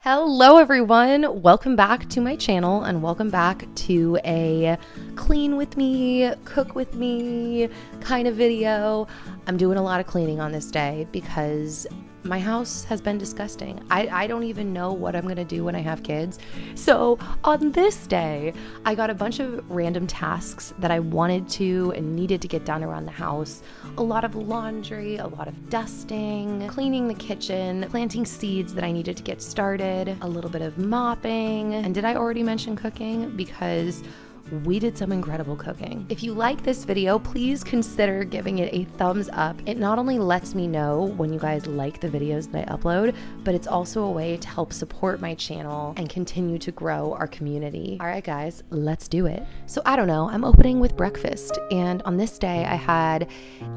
Hello everyone, welcome back to my channel and welcome back to a clean with me, cook with me kind of video. I'm doing a lot of cleaning on this day because my house has been disgusting. I don't even know what I'm gonna do when I have kids. So on this day, I got a bunch of random tasks that I wanted to and needed to get done around the house. A lot of laundry, a lot of dusting, cleaning the kitchen, planting seeds that I needed to get started, a little bit of mopping. And did I already mention cooking? Because we did some incredible cooking. If you like this video, please consider giving it a thumbs up. It not only lets me know when you guys like the videos that I upload, but it's also a way to help support my channel and continue to grow our community. All right, guys, let's do it. So I don't know, I'm opening with breakfast. And on this day, I had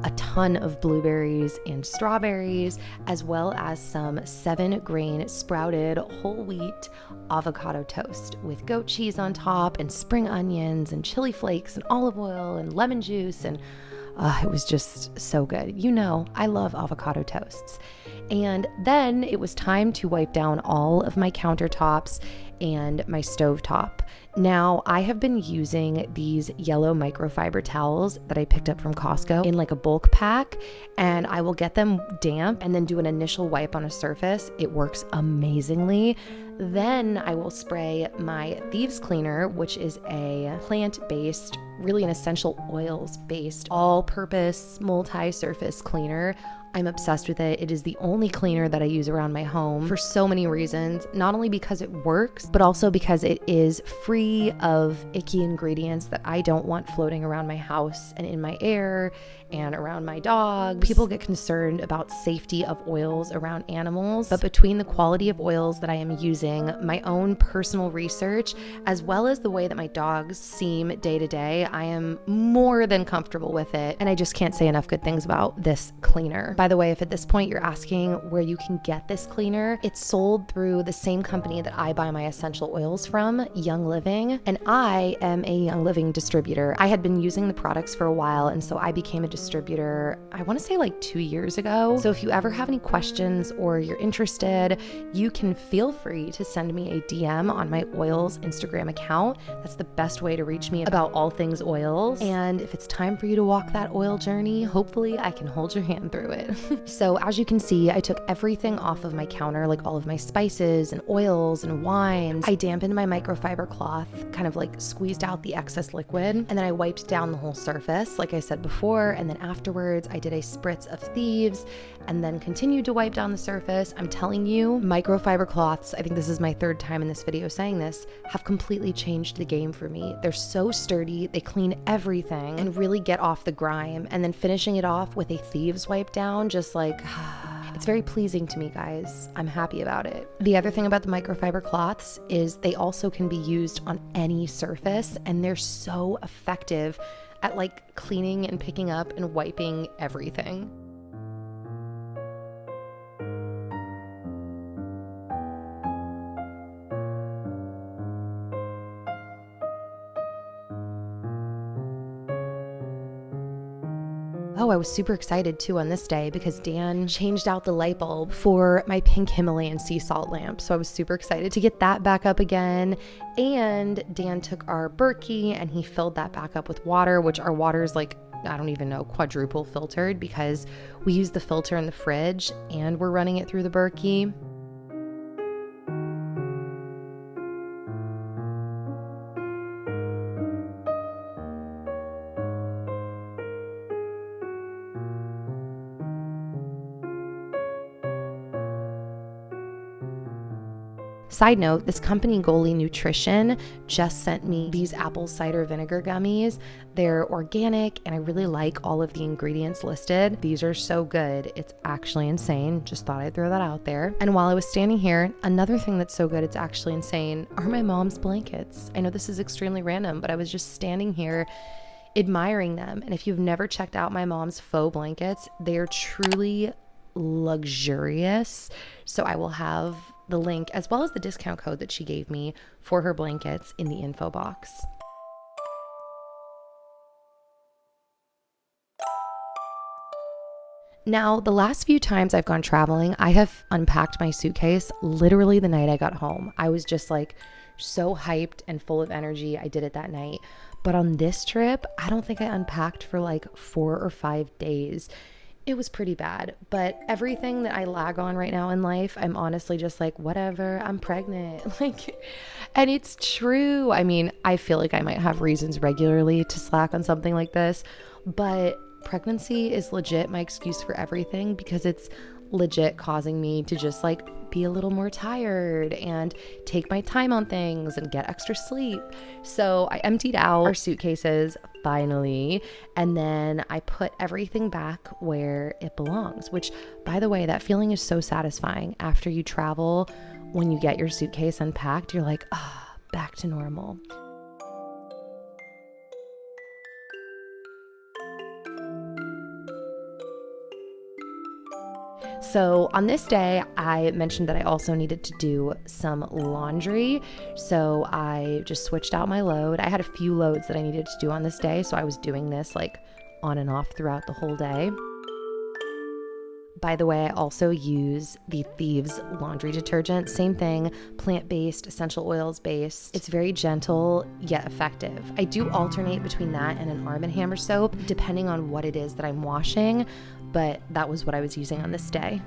a ton of blueberries and strawberries, as well as some 7-grain sprouted whole wheat avocado toast with goat cheese on top and spring onions and chili flakes and olive oil and lemon juice, and it was just so good. You know, I love avocado toasts. And then it was time to wipe down all of my countertops and my stovetop. Now, I have been using these yellow microfiber towels that I picked up from Costco in like a bulk pack, and I will get them damp and then do an initial wipe on a surface. It works amazingly. Then I will spray my Thieves Cleaner, which is a plant-based, really an essential oils-based, all-purpose, multi-surface cleaner. I'm obsessed with it. It is the only cleaner that I use around my home for so many reasons, not only because it works, but also because it is free of icky ingredients that I don't want floating around my house and in my air and around my dogs. People get concerned about safety of oils around animals, but between the quality of oils that I am using, my own personal research, as well as the way that my dogs seem day to day, I am more than comfortable with it. And I just can't say enough good things about this cleaner. By the way, if at this point you're asking where you can get this cleaner, it's sold through the same company that I buy my essential oils from, Young Living, and I am a Young Living distributor. I had been using the products for a while, and so I became a distributor, I want to say like 2 years ago. So if you ever have any questions or you're interested, you can feel free to send me a DM on my oils Instagram account. That's the best way to reach me about all things oils. And if it's time for you to walk that oil journey, hopefully I can hold your hand through it. So as you can see, I took everything off of my counter, like all of my spices and oils and wines. I dampened my microfiber cloth, kind of like squeezed out the excess liquid, and then I wiped down the whole surface, like I said before, and then afterwards I did a spritz of Thieves and then continued to wipe down the surface. I'm telling you, microfiber cloths, I think this is my third time in this video saying this, have completely changed the game for me. They're so sturdy, they clean everything and really get off the grime, and then finishing it off with a Thieves wipe down, just like, it's very pleasing to me, guys. I'm happy about it. The other thing about the microfiber cloths is they also can be used on any surface, and they're so effective at like cleaning and picking up and wiping everything. Oh, I was super excited too on this day because Dan changed out the light bulb for my pink Himalayan sea salt lamp. So I was super excited to get that back up again. And Dan took our Berkey and he filled that back up with water, which our water is like, I don't even know, quadruple filtered because we use the filter in the fridge and we're running it through the Berkey. Side note, this company Goalie Nutrition just sent me these apple cider vinegar gummies. They're organic and I really like all of the ingredients listed. These are so good. It's actually insane. Just thought I'd throw that out there. And while I was standing here, another thing that's so good, it's actually insane, are my mom's blankets. I know this is extremely random, but I was just standing here admiring them. And if you've never checked out my mom's Faux blankets, they are truly luxurious. So I will have the link as well as the discount code that she gave me for her blankets in the info box. Now, the last few times I've gone traveling, I have unpacked my suitcase literally the night I got home. I was just like so hyped and full of energy. I did it that night. But on this trip, I don't think I unpacked for like 4 or 5 days. It was pretty bad, but everything that I lag on right now in life, I'm honestly just like, whatever, I'm pregnant. Like, and it's true. I mean, I feel like I might have reasons regularly to slack on something like this, but pregnancy is legit my excuse for everything, because it's legit causing me to just like be a little more tired and take my time on things and get extra sleep. So I emptied out our suitcases finally, and then I put everything back where it belongs, which, by the way, that feeling is so satisfying after you travel. When you get your suitcase unpacked, you're like, back to normal. So on this day, I mentioned that I also needed to do some laundry. So I just switched out my load. I had a few loads that I needed to do on this day, so I was doing this like on and off throughout the whole day. By the way, I also use the Thieves laundry detergent. Same thing, plant-based, essential oils based. It's very gentle yet effective. I do alternate between that and an Arm & Hammer soap, depending on what it is that I'm washing, but that was what I was using on this day.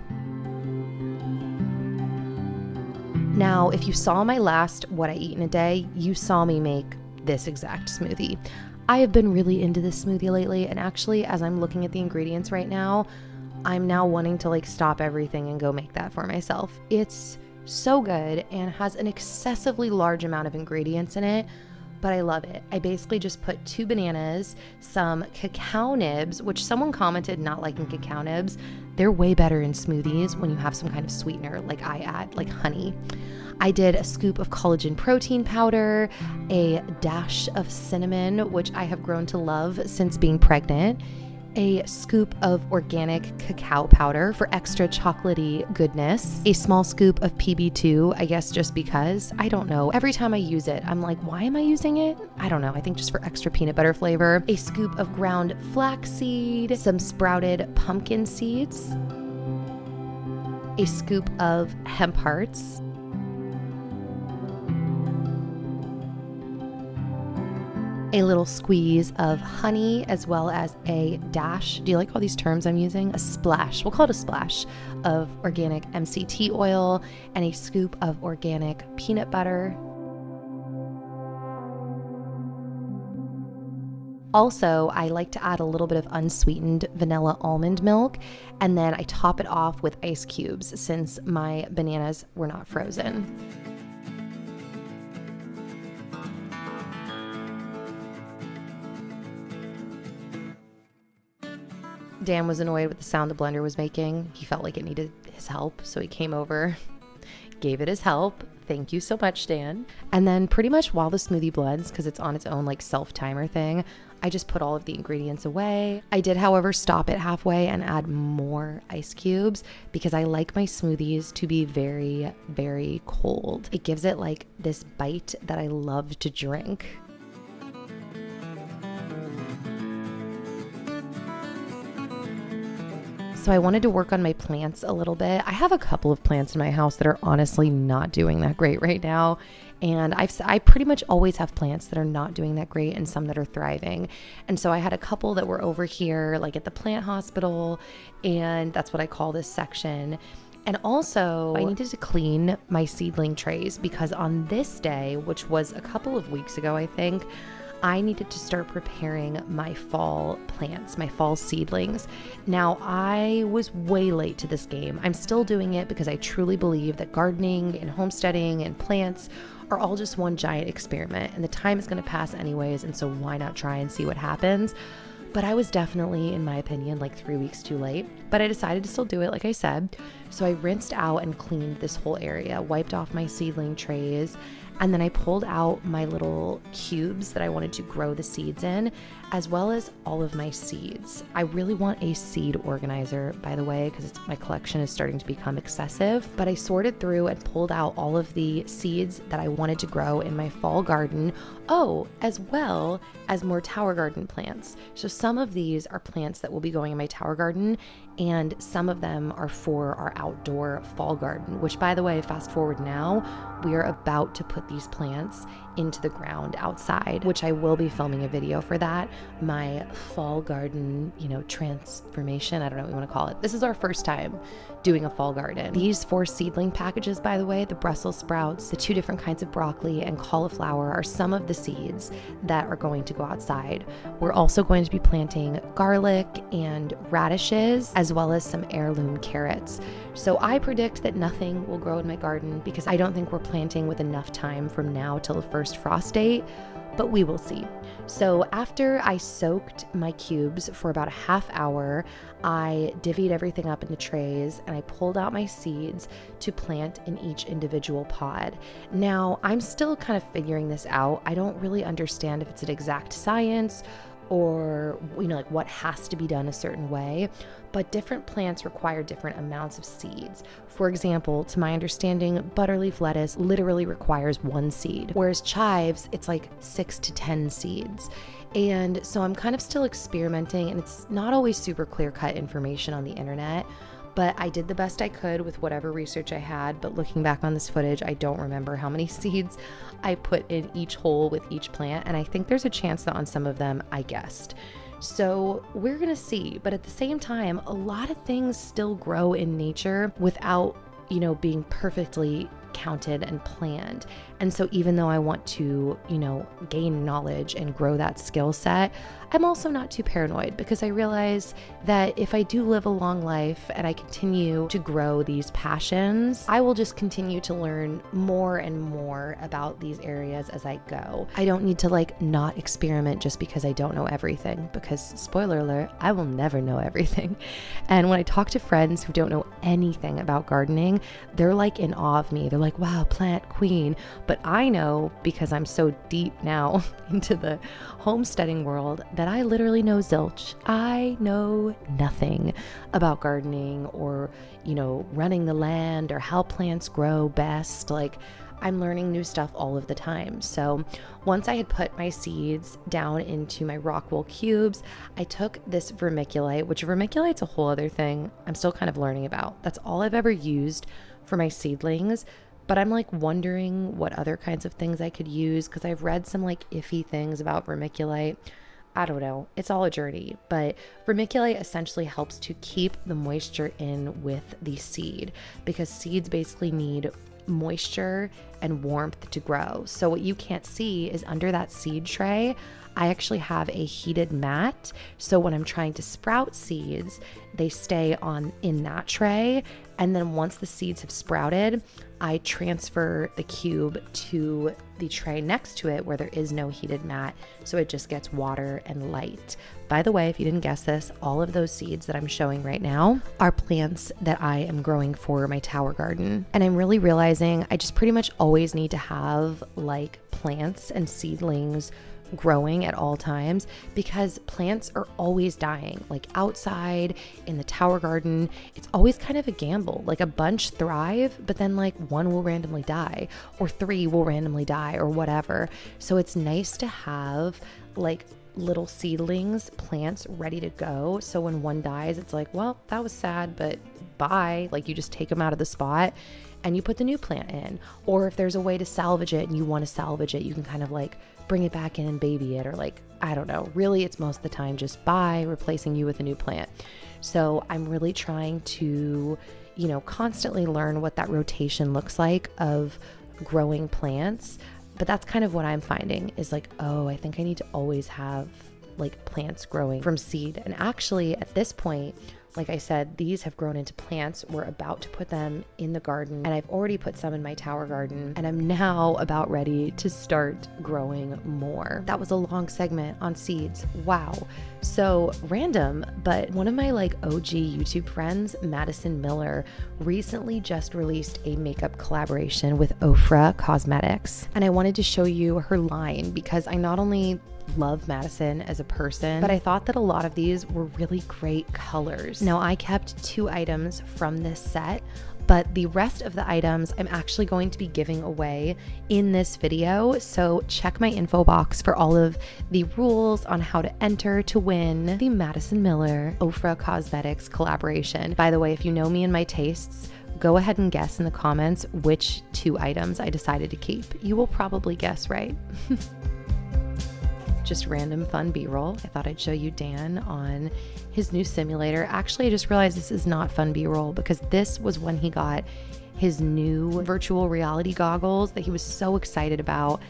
Now, if you saw my last What I Eat in a Day, you saw me make this exact smoothie. I have been really into this smoothie lately, and actually, as I'm looking at the ingredients right now, I'm now wanting to like stop everything and go make that for myself. It's so good and has an excessively large amount of ingredients in it, but I love it. I basically just put 2 bananas, some cacao nibs, which someone commented not liking cacao nibs. They're way better in smoothies when you have some kind of sweetener like I add, like honey. I did a scoop of collagen protein powder, a dash of cinnamon, which I have grown to love since being pregnant, a scoop of organic cacao powder for extra chocolatey goodness, a small scoop of PB2, I guess just because, I don't know. Every time I use it, I'm like, why am I using it? I don't know. I think just for extra peanut butter flavor, a scoop of ground flaxseed, some sprouted pumpkin seeds, a scoop of hemp hearts, a little squeeze of honey, as well as a dash. Do you like all these terms I'm using? A splash. We'll call it a splash of organic MCT oil, and a scoop of organic peanut butter. Also, I like to add a little bit of unsweetened vanilla almond milk, and then I top it off with ice cubes since my bananas were not frozen. Dan was annoyed with the sound the blender was making. He felt like it needed his help, so he came over, gave it his help. Thank you so much, Dan. And then pretty much while the smoothie blends, because it's on its own like self-timer thing, I just put all of the ingredients away. I did, however, stop it halfway and add more ice cubes because I like my smoothies to be very, very cold. It gives it like this bite that I love to drink. So I wanted to work on my plants a little bit. I have a couple of plants in my house that are honestly not doing that great right now. And I pretty much always have plants that are not doing that great and some that are thriving. And so I had a couple that were over here, like at the plant hospital, and that's what I call this section. And also, I needed to clean my seedling trays because on this day, which was a couple of weeks ago, I think, I needed to start preparing my fall plants, my fall seedlings. Now, I was way late to this game. I'm still doing it because I truly believe that gardening and homesteading and plants are all just one giant experiment, and the time is going to pass anyways, and so why not try and see what happens? But I was definitely, in my opinion, like 3 weeks too late. But I decided to still do it, like I said. So I rinsed out and cleaned this whole area, wiped off my seedling trays, and then I pulled out my little cubes that I wanted to grow the seeds in, as well as all of my seeds. I really want a seed organizer, by the way, because my collection is starting to become excessive. But I sorted through and pulled out all of the seeds that I wanted to grow in my fall garden. Oh, as well as more tower garden plants. So some of these are plants that will be going in my tower garden, and some of them are for our outdoor fall garden, which, by the way, fast forward now, we are about to put these plants into the ground outside, which I will be filming a video for that. My fall garden, transformation. I don't know what you want to call it. This is our first time doing a fall garden. These 4 seedling packages, by the way, the Brussels sprouts, the 2 different kinds of broccoli and cauliflower, are some of the seeds that are going to go outside. We're also going to be planting garlic and radishes, as well as some heirloom carrots. So I predict that nothing will grow in my garden because I don't think we're planting with enough time from now till the first frost date, but we will see. So after I soaked my cubes for about a half hour, I divvied everything up into trays and I pulled out my seeds to plant in each individual pod. Now, I'm still kind of figuring this out. I don't really understand if it's an exact science or what has to be done a certain way, but different plants require different amounts of seeds. For example, to my understanding, butterleaf lettuce literally requires 1 seed, whereas chives, it's like 6 to 10 seeds. And so I'm kind of still experimenting, and it's not always super clear-cut information on the internet, but I did the best I could with whatever research I had. But looking back on this footage, I don't remember how many seeds I put in each hole with each plant, and I think there's a chance that on some of them I guessed. So we're gonna see, but at the same time, a lot of things still grow in nature without, being perfectly counted and planned. And so even though I want to, gain knowledge and grow that skill set, I'm also not too paranoid, because I realize that if I do live a long life and I continue to grow these passions, I will just continue to learn more and more about these areas as I go. I don't need to not experiment just because I don't know everything, because spoiler alert, I will never know everything. And when I talk to friends who don't know anything about gardening, they're in awe of me. They're like, wow, plant queen. But I know, because I'm so deep now into the homesteading world, that I literally know zilch. I know nothing about gardening or, running the land or how plants grow best. I'm learning new stuff all of the time. So once I had put my seeds down into my rock wool cubes, I took this vermiculite, which vermiculite's a whole other thing I'm still kind of learning about. That's all I've ever used for my seedlings. But I'm wondering what other kinds of things I could use, because I've read some iffy things about vermiculite. I don't know. It's all a journey. But vermiculite essentially helps to keep the moisture in with the seed, because seeds basically need moisture and warmth to grow. So what you can't see is under that seed tray, I actually have a heated mat. So when I'm trying to sprout seeds, they stay in that tray. And then once the seeds have sprouted, I transfer the cube to the tray next to it where there is no heated mat. So it just gets water and light. By the way, if you didn't guess this, all of those seeds that I'm showing right now are plants that I am growing for my tower garden. And I'm really realizing I just pretty much always need to have plants and seedlings growing at all times, because plants are always dying. Outside in the tower garden, it's always kind of a gamble. A bunch thrive, but then 1 will randomly die, or 3 will randomly die, or whatever. So it's nice to have little seedlings, plants ready to go. So when one dies, it's well, that was sad, but bye. You just take them out of the spot and you put the new plant in. Or if there's a way to salvage it and you want to salvage it, you can kind of bring it back in and baby it, or I don't know. Really, it's most of the time just bye, replacing you with a new plant. So I'm really trying to, constantly learn what that rotation looks like of growing plants. But that's kind of what I'm finding is oh, I think I need to always have plants growing from seed. And actually at this point, like I said, these have grown into plants. We're about to put them in the garden, and I've already put some in my tower garden, and I'm now about ready to start growing more. That was a long segment on seeds. Wow. So random, but one of my OG YouTube friends, Madison Miller, recently just released a makeup collaboration with Ofra Cosmetics. And I wanted to show you her line because I not only love Madison as a person, but I thought that a lot of these were really great colors. Now, I kept 2 items from this set, But the rest of the items I'm actually going to be giving away in this video. So check my info box for all of the rules on how to enter to win the Madison Miller Ofra Cosmetics collaboration. By the way, if you know me and my tastes, go ahead and guess in the comments which 2 items I decided to keep. You will probably guess right. Just random fun B-roll. I thought I'd show you Dan on his new simulator. Actually, I just realized this is not fun B-roll because this was when he got his new virtual reality goggles that he was so excited about,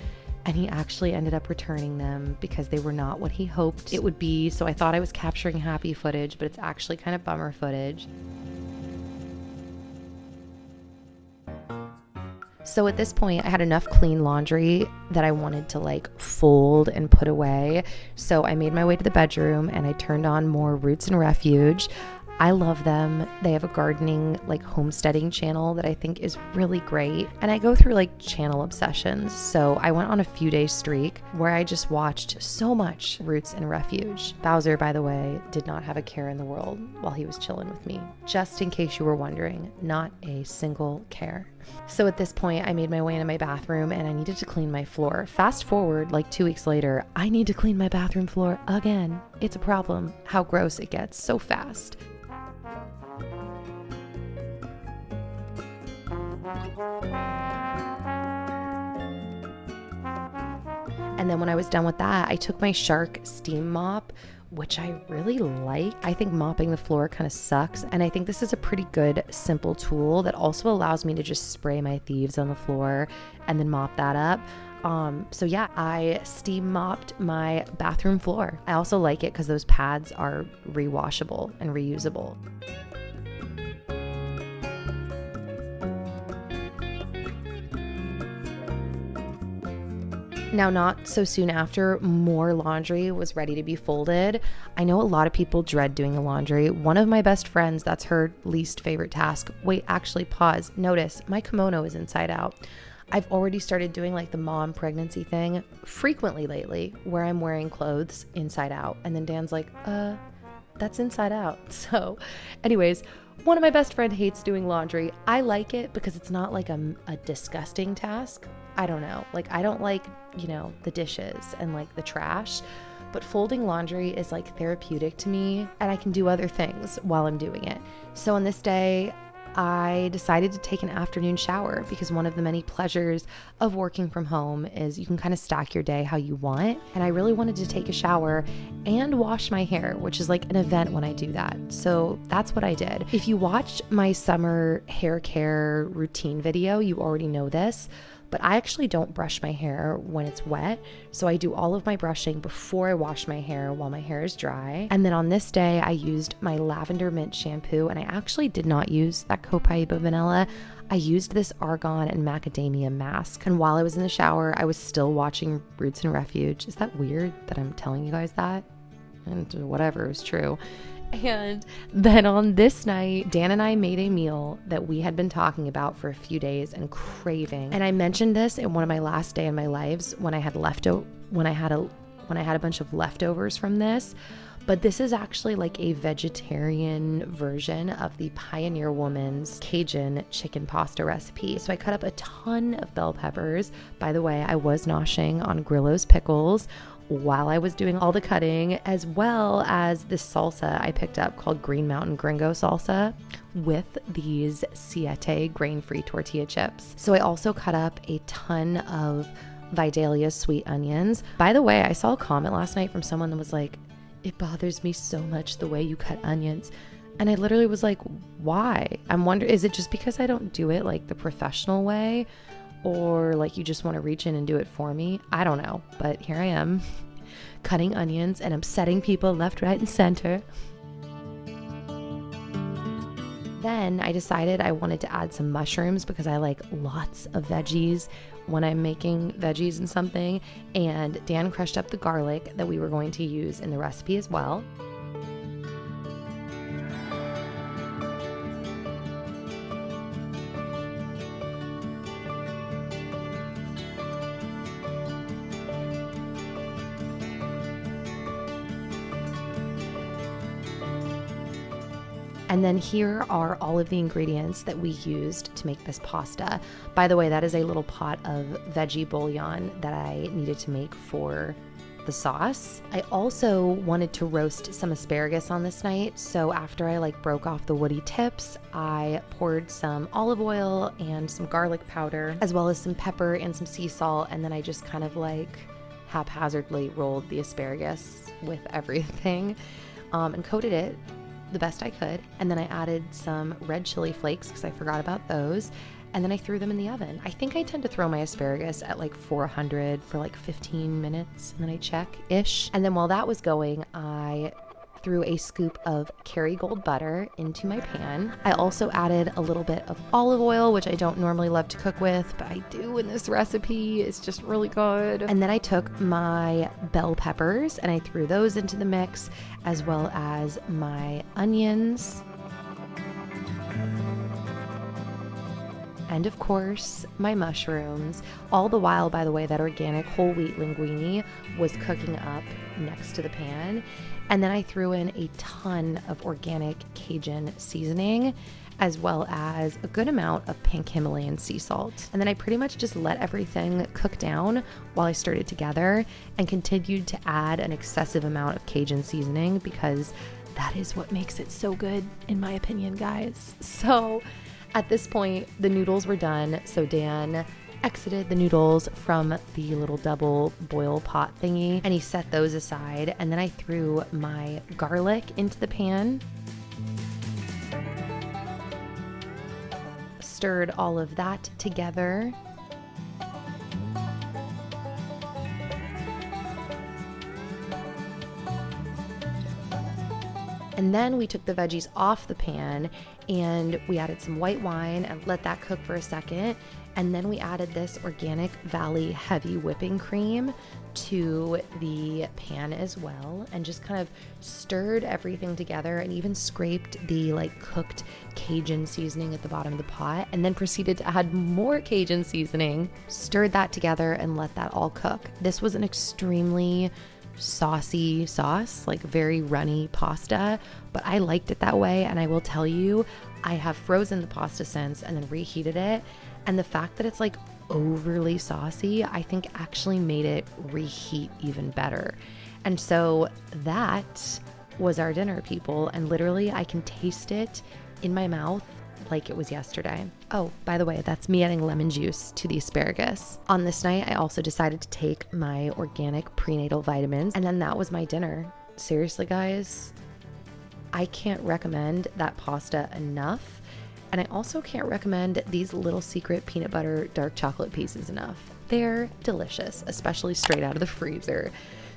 and he actually ended up returning them because they were not what he hoped it would be. So I thought I was capturing happy footage, but it's actually kind of bummer footage. So at this point, I had enough clean laundry that I wanted to like fold and put away. So I made my way to the bedroom and I turned on more Roots and Refuge. I love them. They have a gardening, like homesteading channel that I think is really great. And I go through like channel obsessions. So I went on a few day streak where I just watched so much Roots and Refuge. Bowser, by the way, did not have a care in the world while he was chilling with me. Just in case you were wondering, not a single care. So at this point, I made my way into my bathroom and I needed to clean my floor. Fast forward like 2 weeks later, I need to clean my bathroom floor again. It's a problem how gross it gets so fast. And then when I was done with that, I took my Shark Steam Mop, which I really like. I think mopping the floor kind of sucks. And I think this is a pretty good, simple tool that also allows me to just spray my thieves on the floor and then mop that up. So yeah, I steam mopped my bathroom floor. I also like it because those pads are rewashable and reusable. Now, not so soon after, more laundry was ready to be folded. I know a lot of people dread doing the laundry. One of my best friends, that's her least favorite task. Wait, actually pause. Notice my kimono is inside out. I've already started doing like the mom pregnancy thing frequently lately where I'm wearing clothes inside out. And then Dan's like, that's inside out. So anyways, one of my best friend hates doing laundry. I like it because it's not like a disgusting task. I don't know. Like I don't like, the dishes and like the trash, but folding laundry is like therapeutic to me and I can do other things while I'm doing it. So on this day, I decided to take an afternoon shower because one of the many pleasures of working from home is you can kind of stack your day how you want. And I really wanted to take a shower and wash my hair, which is like an event when I do that. So that's what I did. If you watched my summer hair care routine video, you already know this, but I actually don't brush my hair when it's wet. So I do all of my brushing before I wash my hair while my hair is dry. And then on this day, I used my lavender mint shampoo, and I actually did not use that Copaiba vanilla. I used this argan and macadamia mask. And while I was in the shower, I was still watching Roots and Refuge. Is that weird that I'm telling you guys that? And whatever, it was true. And then on this night, Dan and I made a meal that we had been talking about for a few days and craving. And I mentioned this in one of my last day in my lives when I had a bunch of leftovers from this. But this is actually like a vegetarian version of the Pioneer Woman's Cajun chicken pasta recipe. So I cut up a ton of bell peppers. By the way, I was noshing on Grillo's pickles while I was doing all the cutting, as well as this salsa I picked up called Green Mountain Gringo salsa with these Siete grain-free tortilla chips. So I also cut up a ton of Vidalia sweet onions. By the way, I saw a comment last night from someone that was like, it bothers me so much the way you cut onions. And I literally was like, why? I'm wondering, is it just because I don't do it like the professional way? Or like you just want to reach in and do it for me? I don't know, but here I am cutting onions and upsetting people left, right, and center. Then I decided I wanted to add some mushrooms because I like lots of veggies when I'm making veggies in something. And Dan crushed up the garlic that we were going to use in the recipe as well. And then here are all of the ingredients that we used to make this pasta. By the way, that is a little pot of veggie bouillon that I needed to make for the sauce. I also wanted to roast some asparagus on this night, so after I broke off the woody tips, I poured some olive oil and some garlic powder, as well as some pepper and some sea salt, and then I just kind of haphazardly rolled the asparagus with everything and coated it the best I could. And then I added some red chili flakes because I forgot about those. And then I threw them in the oven. I think I tend to throw my asparagus at 400 for 15 minutes, and then I check-ish. And then while that was going, I threw a scoop of Kerrygold butter into my pan. I also added a little bit of olive oil, which I don't normally love to cook with, but I do in this recipe. It's just really good. And then I took my bell peppers and I threw those into the mix, as well as my onions. And of course, my mushrooms. All the while, by the way, that organic whole wheat linguine was cooking up next to the pan. And then I threw in a ton of organic Cajun seasoning, as well as a good amount of pink Himalayan sea salt. And then I pretty much just let everything cook down while I stirred it together and continued to add an excessive amount of Cajun seasoning because that is what makes it so good, in my opinion, guys. So at this point, the noodles were done, so Dan exited the noodles from the little double boil pot thingy, and he set those aside, and then I threw my garlic into the pan, stirred all of that together, and then we took the veggies off the pan and we added some white wine and let that cook for a second. And then we added this Organic Valley heavy whipping cream to the pan as well, and just kind of stirred everything together and even scraped the cooked Cajun seasoning at the bottom of the pot, and then proceeded to add more Cajun seasoning, stirred that together and let that all cook. This was an extremely saucy sauce, very runny pasta, but I liked it that way. And I will tell you, I have frozen the pasta since and then reheated it, and the fact that it's overly saucy, I think actually made it reheat even better. And so that was our dinner, people, and literally I can taste it in my mouth like it was yesterday. Oh, by the way, that's me adding lemon juice to the asparagus. On this night, I also decided to take my organic prenatal vitamins, and then that was my dinner. Seriously, guys, I can't recommend that pasta enough. And I also can't recommend these little secret peanut butter dark chocolate pieces enough. They're delicious, especially straight out of the freezer.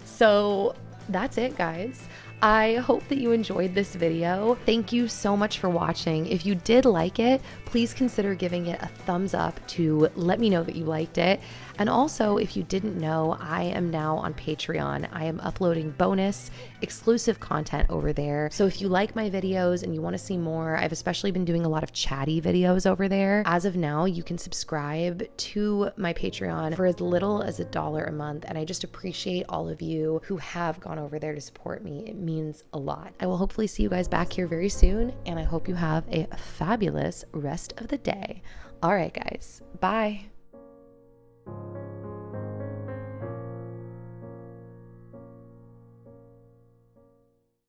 So that's it, guys. I hope that you enjoyed this video. Thank you so much for watching. If you did like it, please consider giving it a thumbs up to let me know that you liked it. And also, if you didn't know, I am now on Patreon. I am uploading bonus exclusive content over there. So if you like my videos and you want to see more, I've especially been doing a lot of chatty videos over there. As of now, you can subscribe to my Patreon for as little as $1 a month. And I just appreciate all of you who have gone over there to support me. It means a lot. I will hopefully see you guys back here very soon, and I hope you have a fabulous rest of the day. All right, guys. Bye.